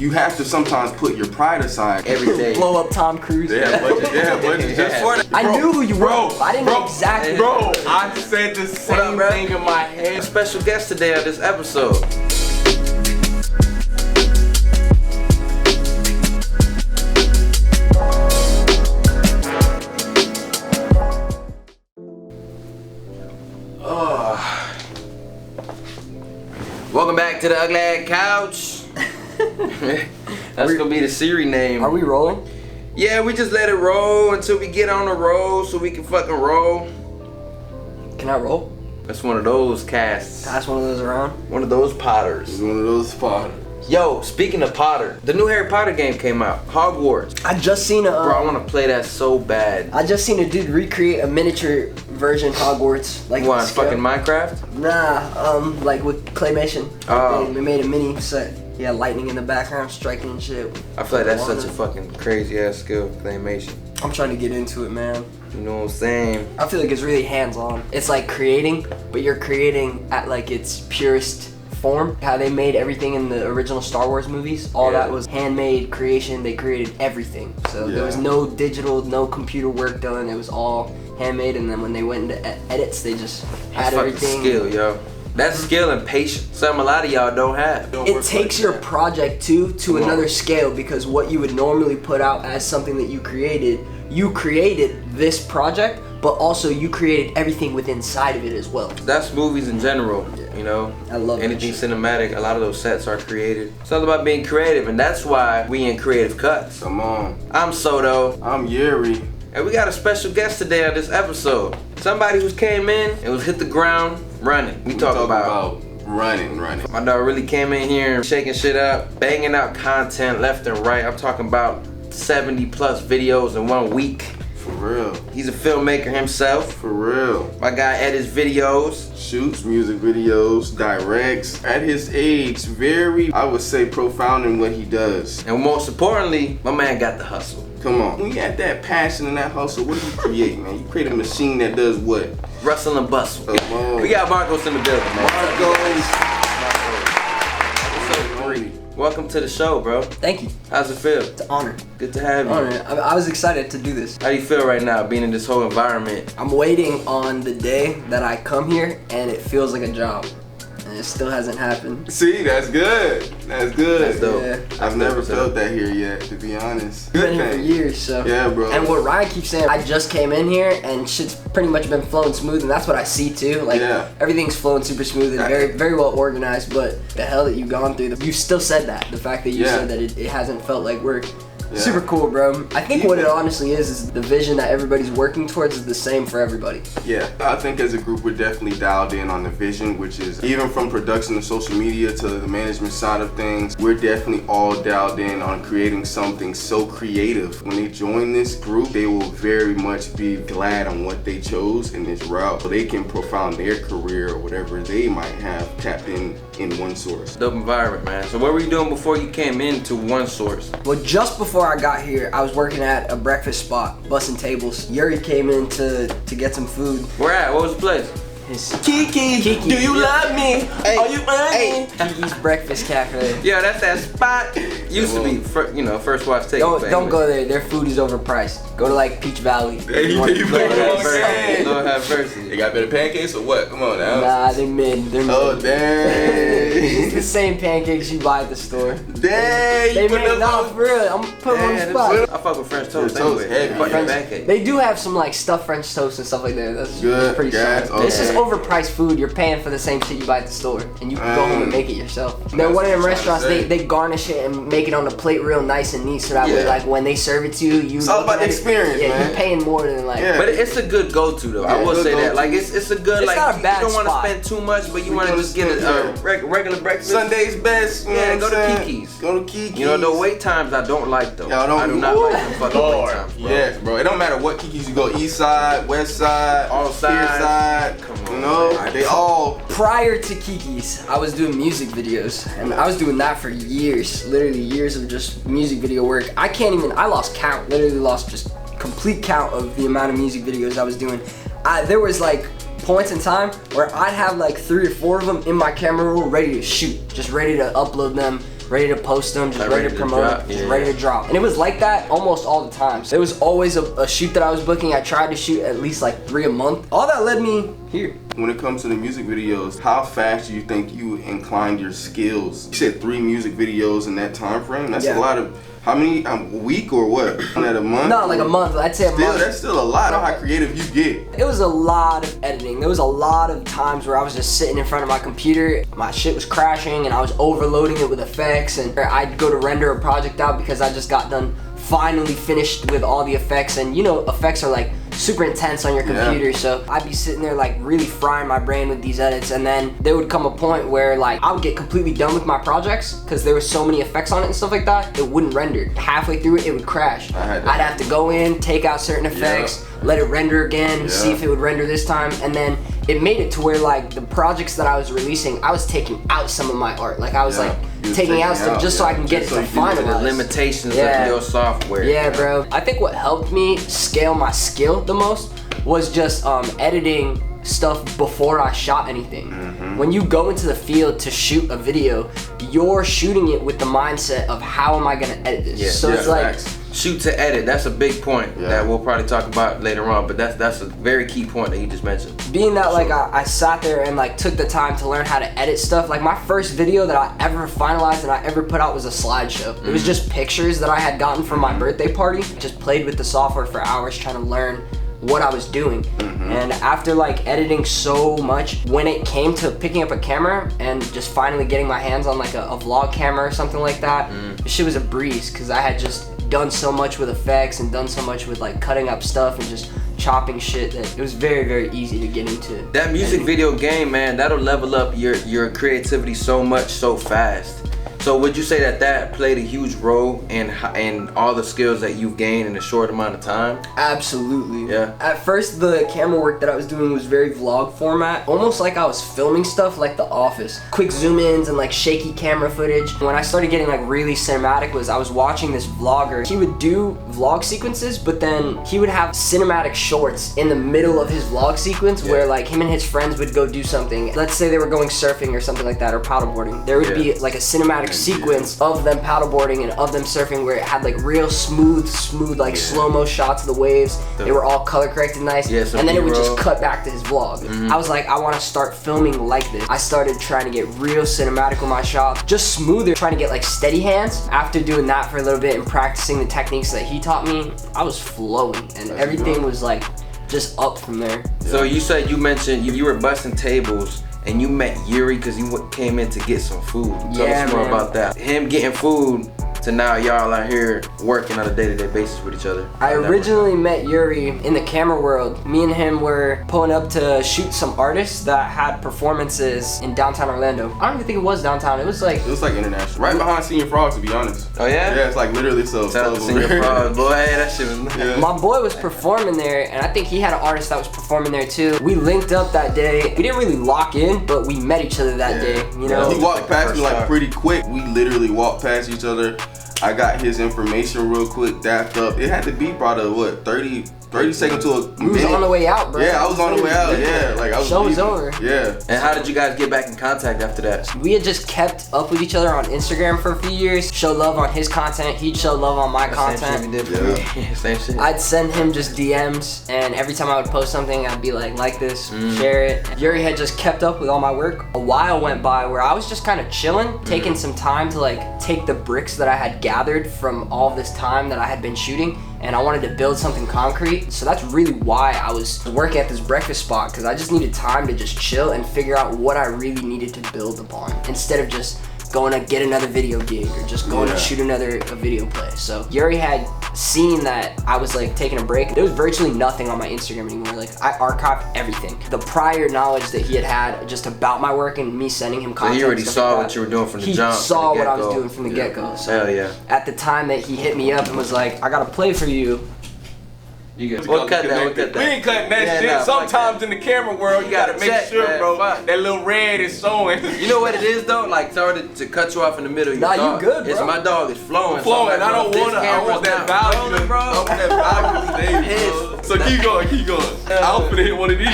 you have to sometimes put your pride aside every day. Blow up Tom Cruise. budget just for that. I knew who you were. I didn't know exactly. Bro, I said the same thing in my head. Special guest today on this episode. Welcome back to the Ugly Couch. That's gonna be the series name. Are we rolling? Yeah, we just let it roll until we get on the roll so we can fucking roll. Can I roll? That's one of those casts. Pass one of those around. One of those potters. One of those potters. Yo, speaking of Potter, the new Harry Potter game came out, Hogwarts. I just seen a. Bro, I want to play that so bad. I just seen a dude recreate a miniature version Hogwarts, like what, fucking Minecraft? Nah, like with claymation. Oh. They made a mini set. Yeah, lightning in the background, striking and shit. I feel like that's such a fucking crazy ass skill, claymation. I'm trying to get into it, man. You know what I'm saying? I feel like it's really hands-on. It's like creating, but you're creating at like its purest form. How they made everything in the original Star Wars movies, all that was handmade creation. They created everything. So there was no digital, no computer work done. It was all handmade, and then when they went into edits, they just had everything. Skill, yo. That's skill and patience. Something a lot of y'all don't have. It takes your project to another scale, because what you would normally put out as something that you created this project, but also you created everything within inside of it as well. That's movies in general, you know? I love anything cinematic. A lot of those sets are created. It's all about being creative, and that's why we in Creativ Cutz. Come on. I'm Soto. I'm Yuri. And we got a special guest today on this episode. Somebody who's came in and was hit the ground running. We talk about running. My dog really came in here shaking shit up, banging out content left and right. I'm talking about 70 plus videos in 1 week. For real. He's a filmmaker himself. For real. My guy edits videos. Shoots music videos, directs. At his age, very, I would say, profound in what he does. And most importantly, my man got the hustle. Come on. When you got that passion and that hustle, what do you create, man? You create a machine that does what? Rustle and bustle. Come on. We got Marcos in the building, man. Marcos. Welcome to the show, bro. Thank you. How's it feel? It's an honor. Good to have you. Honor. I was excited to do this. How do you feel right now, being in this whole environment? I'm waiting on the day that I come here and it feels like a job. And it still hasn't happened. See, that's good. That's good. That's dope. Yeah. I've never felt that here yet, to be honest. Been here for years, so. Yeah, bro. And what Ryan keeps saying, I just came in here and shit's pretty much been flowing smooth, and that's what I see too. Like, everything's flowing super smooth and very, very well organized. But the hell that you've gone through, you still said that. The fact that you said that it hasn't felt like work. Super cool, bro. I think what it honestly is the vision that everybody's working towards is the same for everybody. Yeah, I think as a group we're definitely dialed in on the vision, which is even from production to social media to the management side of things, we're definitely all dialed in on creating something so creative. When they join this group, they will very much be glad on what they chose in this route, so they can profound their career or whatever they might have tapped in one source. Dope environment, man. So what were you doing before you came into one source? Well, just before I got here, I was working at a breakfast spot, bussing tables. Yuri came in to get some food. Where at? What was the place? Kiki, do you love me? Hey, are you hey. Kiki's Breakfast Cafe. Yeah, that's that spot. Used to be, first watch take. Don't go there. Their food is overpriced. Go to like Peach Valley. Lord have mercy. They got better pancakes or what? Come on now. Nah, they're mid. They're mid. Oh, dang. It's the same pancakes you buy at the store. Dang. They made for real. I'm putting on the spot. I fuck with French toast. Toast heavy. Pancake. They do have some like stuffed French toast and stuff like that. That's good. Pretty solid. Okay. It's just overpriced food. You're paying for the same shit you buy at the store, and you can go home and make it yourself. They're one of them restaurants. They garnish it and make it on the plate real nice and neat, so that way like when they serve it to you, it's all about the experience, man. You're paying more than like. But it's a good go-to though. I will say that. Like it's a good like. Not a bad you don't want to spot. spend too much, but you want to just get a regular breakfast. Sunday's best. Yeah, go to Kiki's. Go to Kiki's. You know the wait times I don't like though. I do not like them fucking wait times, bro. Yes, bro. It don't matter what Kiki's you go, east side, west side, all sides. Side. Come on, you know, they all. Prior to Kiki's, I was doing music videos, and I was doing that for years, literally years of just music video work. I lost count, literally lost just complete count of the amount of music videos I was doing. There was like points in time where I'd have like 3 or 4 of them in my camera roll ready to shoot, just ready to upload them ready to post them, just ready to promote, just ready to drop. And it was like that almost all the time. So it was always a shoot that I was booking. I tried to shoot at least like 3 a month. All that led me here. When it comes to the music videos, how fast do you think you inclined your skills? You said 3 music videos in that time frame. That's a lot of. How many? A week or what? At a month? No, like a month. I'd say a month. That's still a lot. I know how creative you get. It was a lot of editing. There was a lot of times where I was just sitting in front of my computer. My shit was crashing and I was overloading it with effects. And I'd go to render a project out because I just got done finally finished with all the effects. And you know, effects are like super intense on your computer, so I'd be sitting there like really frying my brain with these edits, and then there would come a point where like I would get completely done with my projects because there was so many effects on it and stuff like that, it wouldn't render. Halfway through it, it would crash. I'd have to go in, take out certain effects, let it render again, see if it would render this time, and then it made it to where like the projects that I was releasing, I was taking out some of my art. Like I was like taking out stuff just so I can get it to finalize. The limitations of your software. Yeah, bro. I think what helped me scale my skill the most was just editing stuff before I shot anything. When you go into the field to shoot a video, you're shooting it with the mindset of how am I gonna edit this? So it's like shoot to edit. That's a big point that we'll probably talk about later on, but that's a very key point that you just mentioned. Being that like I sat there and like took the time to learn how to edit stuff, like my first video that I ever finalized and I ever put out was a slideshow. It was just pictures that I had gotten from my birthday party. Just played with the software for hours trying to learn what I was doing. And after like editing so much, when it came to picking up a camera and just finally getting my hands on like a vlog camera or something like that, this shit was a breeze because I had just done so much with effects and done so much with like cutting up stuff and just chopping shit that it was very, very easy to get into. That music video game, man, that'll level up your creativity so much so fast. So would you say that played a huge role in all the skills that you've gained in a short amount of time? Absolutely. Yeah. At first, the camera work that I was doing was very vlog format, almost like I was filming stuff like The Office. Quick zoom-ins and like shaky camera footage. When I started getting like really cinematic was I was watching this vlogger. He would do vlog sequences, but then he would have cinematic shorts in the middle of his vlog sequence where like him and his friends would go do something. Let's say they were going surfing or something like that, or paddleboarding. There would be like a cinematic sequence of them paddleboarding and of them surfing where it had like real smooth like slow-mo shots of the waves. They were all color corrected nice, and then it would just cut back to his vlog. I was like, I want to start filming like this. I started trying to get real cinematic with my shots, just smoother, trying to get like steady hands. After doing that for a little bit and practicing the techniques that he taught me, I was flowing and everything was like just up from there. So you said you mentioned you were busting tables and you met Yuri because he came in to get some food. Tell us more about that. Him getting food to now y'all out here working on a day-to-day basis with each other. I originally met Yuri in the camera world. Me and him were pulling up to shoot some artists that had performances in downtown Orlando. I don't even think it was downtown. It was like international. Right behind Senior Frog, to be honest. Oh yeah? Yeah, it's like literally so. Shout out to Senior Frog, boy. That shit was nice. My boy was performing there, and I think he had an artist that was performing there too. We linked up that day. We didn't really lock in, but we met each other that day. You know. He walked past me like pretty quick. We literally walked past each other. I got his information real quick, dapped up. It had to be probably what, 30 seconds to a minute. We was on the way out, bro. Yeah, I was on the way out. Yeah, like I was. Show was over. Yeah. And how did you guys get back in contact after that? We had just kept up with each other on Instagram for a few years. Show love on his content. He'd show love on my content. Same shit we did for me. Same shit. I'd send him just DMs, and every time I would post something, I'd be like this, share it. Yuri had just kept up with all my work. A while went by where I was just kind of chilling, taking some time to like take the bricks that I had gathered from all this time that I had been shooting, and I wanted to build something concrete. So that's really why I was working at this breakfast spot, because I just needed time to just chill and figure out what I really needed to build upon, instead of just going to get another video gig or just going to shoot another video play. So Yuri had seen that I was like taking a break. There was virtually nothing on my Instagram anymore. Like I archived everything. The prior knowledge that he had just about my work and me sending him content. So he already saw what you were doing from the jump. He saw what I was doing from the get-go. So hell yeah. At the time that he hit me up and was like, I got to play for you. We'll cut that. We ain't cutting that shit. Sometimes in the camera world, you gotta make sure, man, bro, that little red is showing. You know what it is though? Like, sorry to cut you off in the middle. Nah, you good, bro. It's my dog. It's flowing. I want that value, bro. I want that value today, bro. So keep going. I'm finna hit one of these.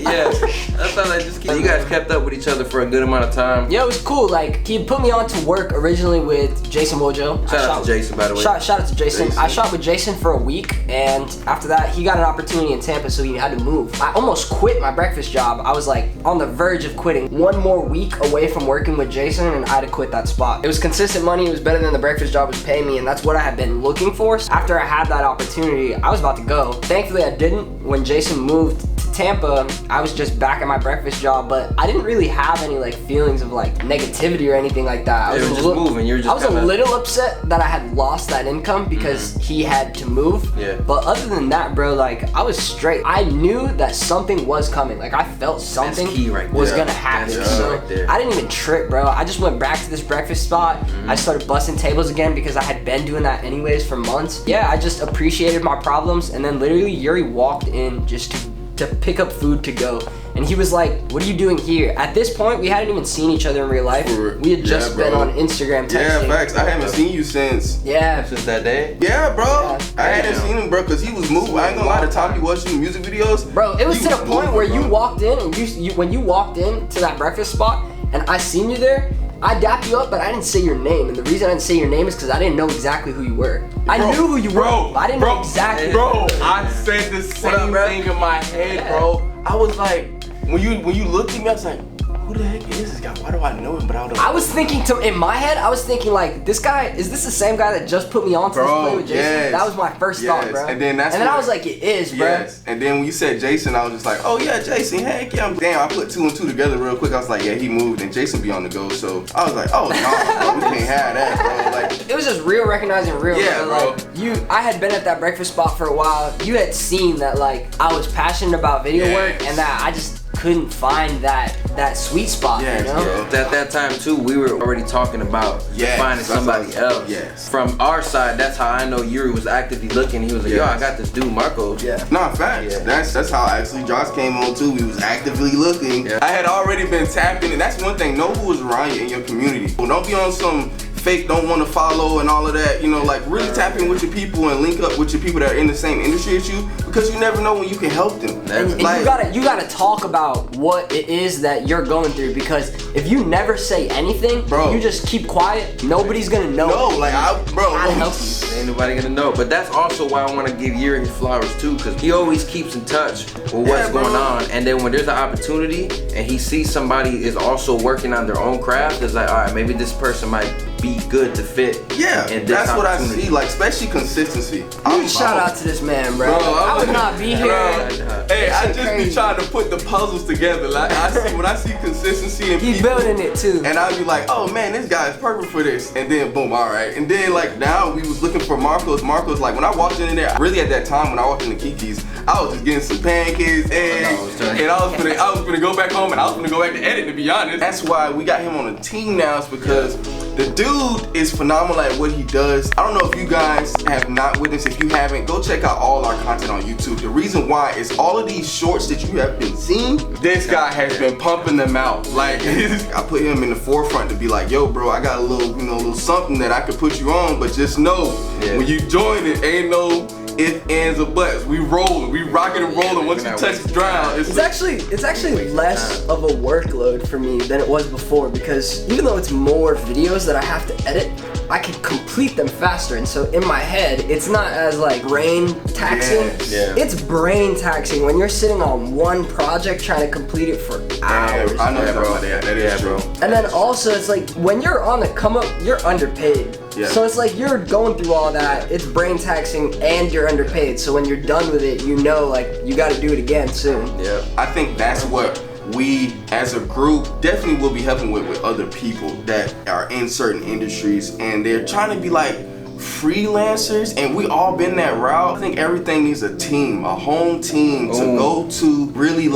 Yeah, that's how I just keep. You guys kept up with each other for a good amount of time. Yeah, it was cool. Like, he put me on to work originally with Jason Wojo. Shout out to Jason, by the way. Shout out to Jason. I shot with Jason for a week, and after that, he got an opportunity in Tampa, so he had to move. I almost quit my breakfast job. I was like on the verge of quitting. One more week away from working with Jason, and I had to quit that spot. It was consistent money. It was better than the breakfast job was paying me, and that's what I had been looking for. After I had that opportunity, I was about to go. Thankfully, I didn't. When Jason moved to Tampa, I was just back at my breakfast job, but I didn't really have any like feelings of like negativity or anything like that. I was just moving. You were just. I was a little upset that I had lost that income because he had to move. Yeah. But other than that, bro, like I was straight. I knew that something was coming. Like I felt something was gonna happen. So I didn't even trip, bro. I just went back to this breakfast spot. I started busting tables again because I had been doing that anyways for months. Yeah, I just appreciated my problems, and then literally Yuri walked in just to pick up food to go. And he was like, what are you doing here? At this point, we hadn't even seen each other in real life. We had just been on Instagram texting. Yeah, facts. I haven't seen you since. Yeah. Since that day? Yeah, bro. Yeah. I hadn't seen him, bro, because he was moving. I ain't gonna lie, the time he was shooting music videos. Bro, it was to the point where you walked in, and when you walked in to that breakfast spot, and I seen you there, I dapped you up, but I didn't say your name. And the reason I didn't say your name is because I didn't know exactly who you were. I knew who you were, but I didn't know exactly. Bro, I said the same thing in my head, bro. I was like, when you looked at me, I was like, who the heck is this guy? Why do I know him? But I don't know. I was thinking in my head, I was thinking like, this guy, is this the same guy that just put me on to this play with Jason? Yes. That was my first thought, bro. And then I was like, it is, bro. Yes. And then when you said Jason, I was just like, oh yeah, Jason, heck yeah. Damn, I put 2 and 2 together real quick. I was like, yeah, he moved and Jason be on the go. So I was like, oh no, we can't have that, bro. Like, it was just real recognizing real. Yeah, bro. Like, I had been at that breakfast spot for a while. You had seen that like I was passionate about video work, and that I just couldn't find that sweet spot, you know? At that time too, we were already talking about finding somebody else. Yes. From our side, that's how I know Yuri was actively looking. He was like, yo, I got this dude, Marco. Yeah. Nah, facts. Yeah. That's how actually Josh came on too. He was actively looking. Yeah. I had already been tapping, and that's one thing. Know who is around you in your community. Well, don't be on some fake don't want to follow and all of that, you know, like really tap in with your people and link up with your people that are in the same industry as you, because you never know when you can help them. And like, you gotta talk about what it is that you're going through, because if you never say anything, bro, you just keep quiet, nobody's gonna know. No, like bro, how to help you. Ain't nobody gonna know. But that's also why I want to give Yuri his flowers too, because he always keeps in touch with what's going on. And then when there's an opportunity and he sees somebody is also working on their own craft, it's like, all right, maybe this person might be good to fit. Yeah, that's what I see. Like, especially consistency. Shout out to this man, bro. I would not be here. Hey, I just be trying to put the puzzles together. Like, when I see consistency in people, he's building it too. And I be like, oh man, this guy is perfect for this. And then boom, all right. And then like now we was looking for Marcos. Marcos, like when I walked in there, really at that time when I walked in the Kiki's, I was just getting some pancakes, eggs, and I was gonna go back home and I was gonna go back to edit, to be honest. That's why we got him on the team now, is because the dude is phenomenal at what he does. I don't know if you guys have not witnessed. If you haven't, go check out all our content on YouTube. The reason why is all of these shorts that you have been seeing, this guy has been pumping them out. Like, I put him in the forefront to be like, yo bro, I got a little, you know, a little something that I could put you on, but just know, when you join it, ain't no ifs, ands, or buts. We rolling, we rocking and rolling. Once you touch the ground, it's actually less of a workload for me than it was before, because even though it's more videos that I have to edit, I can complete them faster. And so in my head, it's not as like brain taxing. It's brain taxing when you're sitting on one project trying to complete it for hours. I know that, bro. That is true. And then also, it's like when you're on the come up, you're underpaid. So it's like you're going through all that, it's brain taxing and you're underpaid. So when you're done with it, you know, like you got to do it again soon. Yeah, I think that's what we as a group definitely will be helping with other people that are in certain industries and they're trying to be like freelancers, and we all been that route. I think everything needs a team, a home team to go to, really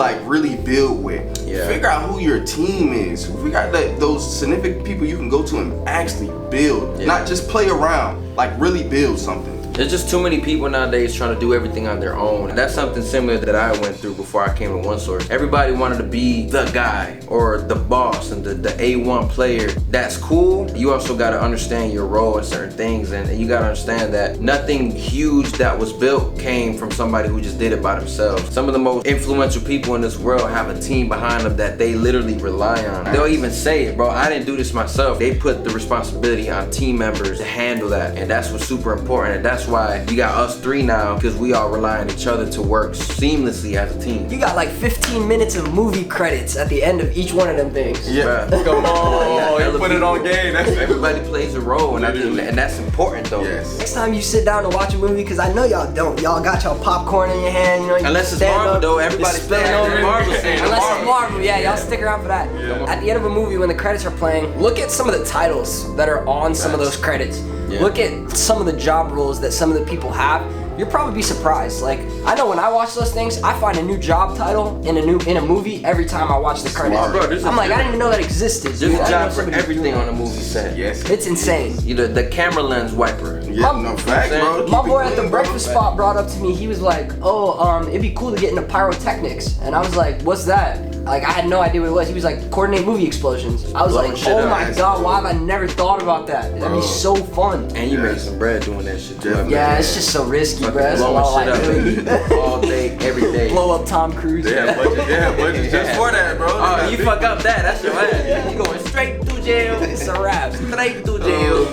build with. Figure out who your team is. Figure out those significant people you can go to and actually build, not just play around, like really build something. There's just too many people nowadays trying to do everything on their own. And that's something similar that I went through before I came to OneSource. Everybody wanted to be the guy or the boss and the A1 player. That's cool. You also got to understand your role in certain things, and you got to understand that nothing huge that was built came from somebody who just did it by themselves. Some of the most influential people in this world have a team behind them that they literally rely on. They'll even say it, bro, I didn't do this myself. They put the responsibility on team members to handle that, and that's what's super important. And that's why you got us three now, because we all rely on each other to work seamlessly as a team. You got like 15 minutes of movie credits at the end of each one of them things. Yeah, come on, you put it on game. Everybody plays a role, and I think that's important though. Yes. Next time you sit down to watch a movie, because I know y'all don't. Y'all got y'all popcorn in your hand, you know. Unless it's Marvel though, everybody's playing over Marvel. Unless it's Marvel, yeah, y'all stick around for that. Yeah. At the end of a movie, when the credits are playing, look at some of the titles that are on some of those credits. Yeah. Look at some of the job roles that some of the people have. You'll probably be surprised. Like, I know when I watch those things, I find a new job title in a movie every time I watch the credits. Bro, I'm like, I didn't even know that existed. There's a job for everything on a movie set. Yes. It's insane. You know, the camera lens wiper. Yeah, no fact, bro. My boy at the breakfast spot brought up to me, he was like, oh, it'd be cool to get into pyrotechnics. And I was like, what's that? Like, I had no idea what it was. He was like, coordinate movie explosions. I was like, oh my god, why have I never thought about that? That'd be so fun. And you made some bread doing that shit too. Yeah, it's just so risky, bro. That's blowing shit up all day, every day. Blow up Tom Cruise. Yeah, budget just for that, bro. Oh, you fuck up that, that's your ass. You going straight to jail. It's a wrap. Straight to jail.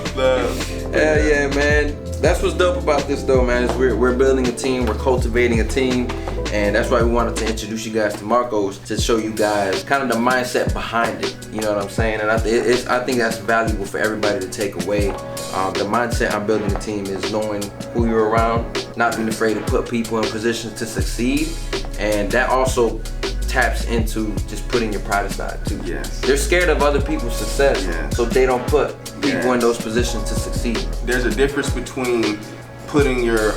Hell yeah, man. That's what's dope about this though, man, is we're building a team, we're cultivating a team, and that's why we wanted to introduce you guys to Marcos, to show you guys kind of the mindset behind it. You know what I'm saying? And I think that's valuable for everybody to take away. The mindset on building a team is knowing who you're around, not being afraid to put people in positions to succeed, and that also taps into just putting your pride aside too. Yes. They're scared of other people's success, so they don't put people in those positions to succeed. There's a difference between putting your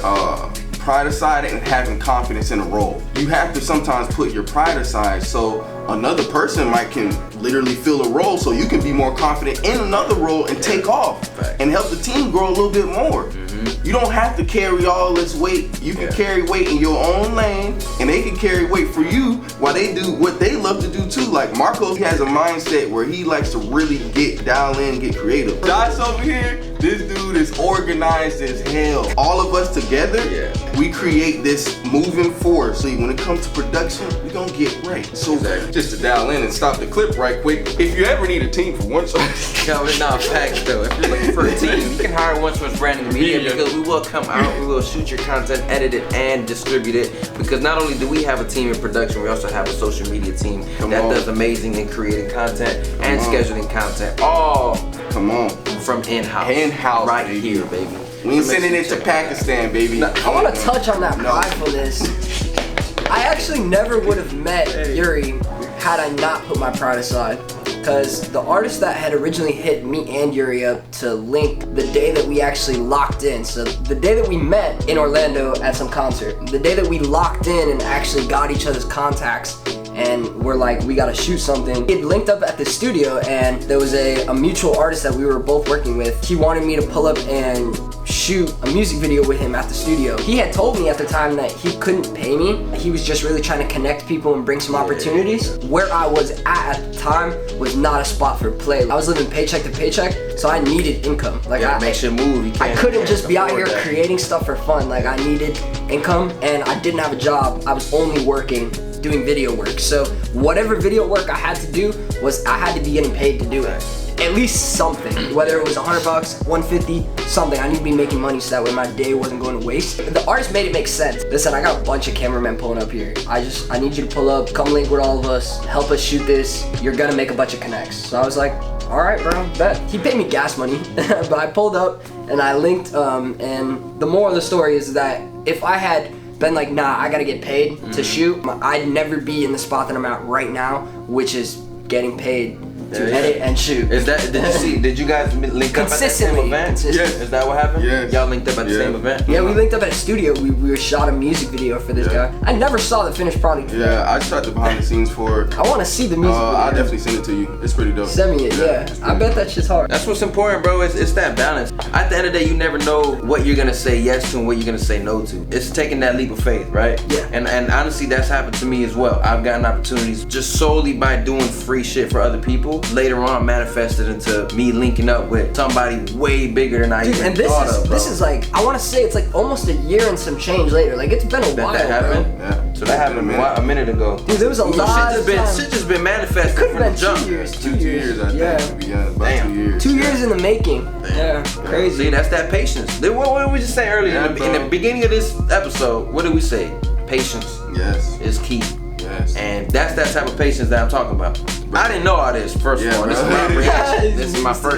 pride aside and having confidence in a role. You have to sometimes put your pride aside so another person can literally fill a role, so you can be more confident in another role and take off and help the team grow a little bit more. You don't have to carry all this weight. You can carry weight in your own lane, and they can carry weight for you while they do what they love to do too. Like Marcos, he has a mindset where he likes to really dial in, get creative. Josh over here, this dude is organized as hell. All of us together, we create this moving force. See, when it comes to production, we gonna get right. So just to dial in and stop the clip right quick, if you ever need a team for OneSource. No, it's not facts though. If you're looking for a team, you can hire OneSource Branding Media, because we will come out, we will shoot your content, edit it, and distribute it. Because not only do we have a team in production, we also have a social media team that does amazing in creating content and scheduling content. All from in-house, right here, baby. We ain't sending it to Pakistan, baby. I want to touch on that pridefulness. I actually never would have met Yuri had I not put my pride aside. Because the artist that had originally hit me and Yuri up to link the day that we actually locked in, so the day that we met in Orlando at some concert, the day that we locked in and actually got each other's contacts, and we're like, we gotta shoot something. It linked up at the studio, and there was a mutual artist that we were both working with. He wanted me to pull up and shoot a music video with him at the studio. He had told me at the time that he couldn't pay me. He was just really trying to connect people and bring some opportunities. Where I was at the time was not a spot for play. I was living paycheck to paycheck, so I needed income. Like, I make shit move. I couldn't just be out here creating stuff for fun. Like, I needed income, and I didn't have a job. I was only working, doing video work. So whatever video work I had to do was I had to be getting paid to do it. At least something, whether it was $100, $150, something. I need to be making money so that way my day wasn't going to waste. The artist made it make sense. Listen, I got a bunch of cameramen pulling up here. I need you to pull up, come link with all of us, help us shoot this. You're gonna make a bunch of connects. So I was like, all right, bro, bet. He paid me gas money, but I pulled up and I linked, and the moral of the story is that if I had been like, nah, I gotta get paid to shoot, I'd never be in the spot that I'm at right now, which is getting paid to edit and shoot. Is that? Did you guys link up at the same event? Yes. Is that what happened? Yes. Y'all linked up at the same event? Yeah, we linked up at a studio. We shot a music video for this guy. I never saw the finished product. Yeah, I shot the behind the scenes for it. I want to see the music video. I'll definitely send it to you. It's pretty dope. Send me it, yeah. I bet that shit's hard. That's what's important, bro. It's that balance. At the end of the day, you never know what you're gonna say yes to and what you're gonna say no to. It's taking that leap of faith, right? Yeah. And honestly, that's happened to me as well. I've gotten opportunities just solely by doing free shit for other people. Later on, manifested into me linking up with somebody way bigger than I even thought of. This is like, I want to say it's like almost a year and some change later. Like it's been a while. That happened. Bro. Yeah. So that happened a minute ago. Dude, there was a lot of time. Shit just been manifested. Could have been jump. 2 years. 2 years, I think. Yeah. About 2 years. 2 years in the making. Yeah, crazy. See, that's that patience. What did we just say earlier? In the beginning of this episode, what did we say? Patience. Yes. Is key. Yes. And that's that type of patience that I'm talking about. I didn't know all this, first of all. This is my reaction.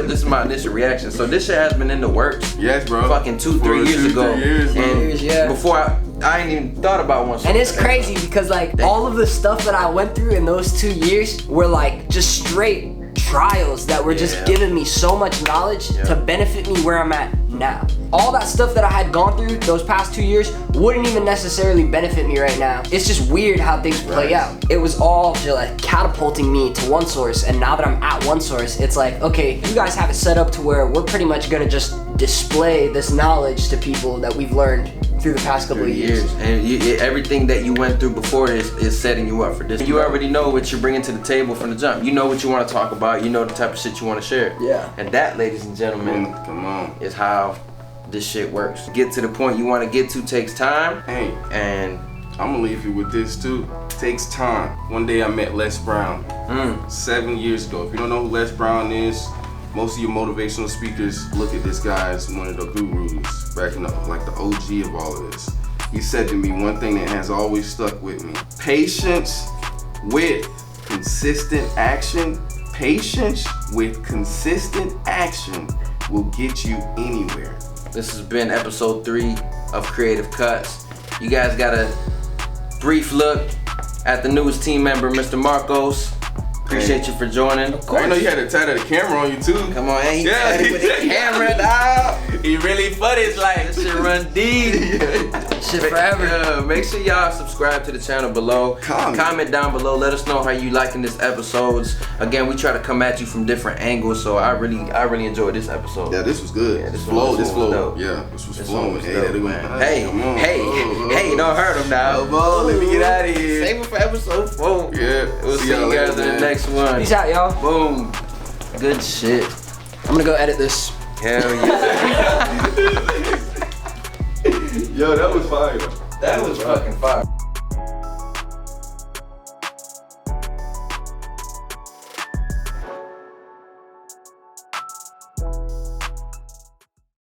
This is my initial reaction. So this shit has been in the works. Yes, bro. Fucking 2-3 years ago. 3 years, bro. And before I ain't even thought about one. And it's crazy because like all of the stuff that I went through in those 2 years were like just straight trials that were just giving me so much knowledge to benefit me where I'm at now. All that stuff that I had gone through those past 2 years wouldn't even necessarily benefit me right now. It's just weird how things play out. It was all just like catapulting me to one source, and now that I'm at one source, it's like, okay, you guys have it set up to where we're pretty much gonna just display this knowledge to people that we've learned through the past couple of years. And everything that you went through before this is setting you up for this. You already know what you're bringing to the table from the jump. You know what you want to talk about. You know the type of shit you want to share. Yeah. And that, ladies and gentlemen, come on, is how this shit works. Get to the point you want to get to takes time. Hey, and I'm gonna leave you with this too. Takes time. One day I met Les Brown 7 years ago. If you don't know who Les Brown is, most of your motivational speakers look at this guy as one of the gurus back in the OG of all of this. He said to me one thing that has always stuck with me: patience with consistent action. Patience with consistent action will get you anywhere. This has been episode 3 of Creativ Cutz. You guys got a brief look at the newest team member, Mr. Marcos. Appreciate you for joining. Of course. I know you had a tatted the camera on you too. Come on, he tatted with the camera, dog. He really funny. It's like this shit run deep. Shit forever. Make sure y'all subscribe to the channel below. Comment down below. Let us know how you liking this episodes. Again, we try to come at you from different angles, so I really enjoyed this episode. Yeah, this was good. Yeah, this flowed. Yeah, this was flowing. Hey, don't hurt him now. Come on, let me get out of here. Save it for episode 4. Yeah, we'll see you guys in the next one. Peace out, y'all. Boom. Good shit. I'm gonna go edit this. Hell yeah. Yo, that was fire. That was fucking fire.